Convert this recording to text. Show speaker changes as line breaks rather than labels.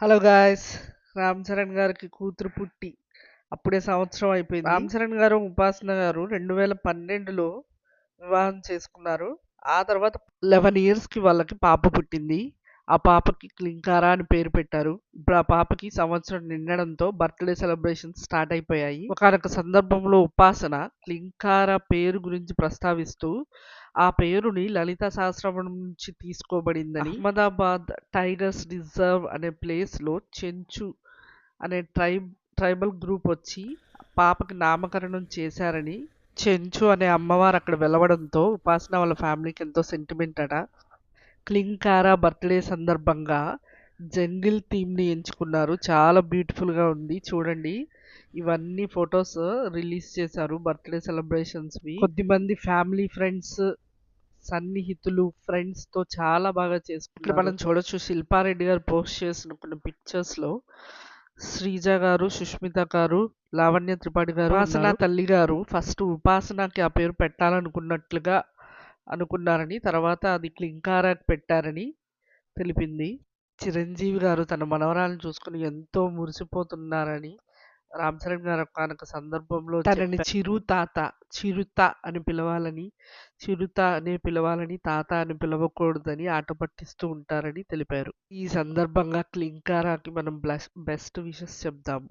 Hello guys! Ram Charan గారికి కూతురు పుట్టి అప్పుడే సంవత్సరం అయిపోయింది. రామ్ చరణ్ గారు, ఉపాసన గారు 2012లో వివాహం చేసుకున్నారు. ఆ తర్వాత 11 ఇయర్స్‌కి వాళ్ళకి పాప పుట్టింది. ఆ పాపకి క్లింకారా అని పేరు పెట్టారు. ఇప్పుడు ఆ పాపకి సంవత్సరం నిండడంతో బర్త్‌డే సెలబ్రేషన్స్ స్టార్ట్ అయిపోయాయి. ఒకానొక సందర్భంలో ఉపాసన క్లింకారా పేరు గురించి ప్రస్తావిస్తూ ఆ పేరుని లలిత సహస్రనామం నుంచి తీసుకోబడిందని, అహ్మదాబాద్ టైగర్స్ రిజర్వ్ అనే ప్లేస్‌లో చెంచు అనే ట్రైబల్ గ్రూప్ వచ్చి పాపకి నామకరణం చేశారని, చెంచు అనే అమ్మవారు అక్కడ వెలవడంతో ఉపాసన వాళ్ళ ఫ్యామిలీకి ఎంతో సెంటిమెంట్ అట. క్లింకారా బర్త్‌డే సందర్భంగా జంగిల్ థీమ్‌ని ఎంచుకున్నారు. చాలా బ్యూటిఫుల్‌గా ఉంది చూడండి. ఇవన్నీ ఫొటోస్ రిలీజ్ చేశారు బర్త్‌డే సెలబ్రేషన్స్‌వి. కొద్దిమంది ఫ్యామిలీ ఫ్రెండ్స్, సన్నిహితులు, ఫ్రెండ్స్‌తో చాలా బాగా చేసుకున్నారు. ఇక్కడ మనం చూడొచ్చు శిల్పారెడ్డి గారు పోస్ట్ చేసిన కొన్ని పిక్చర్స్‌లో శ్రీజ గారు, సుష్మిత గారు, లావణ్య త్రిపాఠి గారు, ఉపాసన తల్లి గారు ఫస్ట్ ఉపాసనకి ఆ పేరు పెట్టాలనుకున్నట్లుగా అనుకున్నారని, తర్వాత అది క్లింకారాకి పెట్టారని తెలిపింది. చిరంజీవి గారు తన మనవరాలను చూసుకుని ఎంతో మురిసిపోతున్నారని రామ్ చరణ్ గారు ఒకానొక సందర్భంలో తనని చిరుత అని పిలవాలని, చిరుత అనే పిలవాలని, తాత అని పిలవకూడదని ఆట పట్టిస్తూ ఉంటారని తెలిపారు. ఈ సందర్భంగా క్లింకారాకి మనం బెస్ట్ విషెస్ చెప్దాం.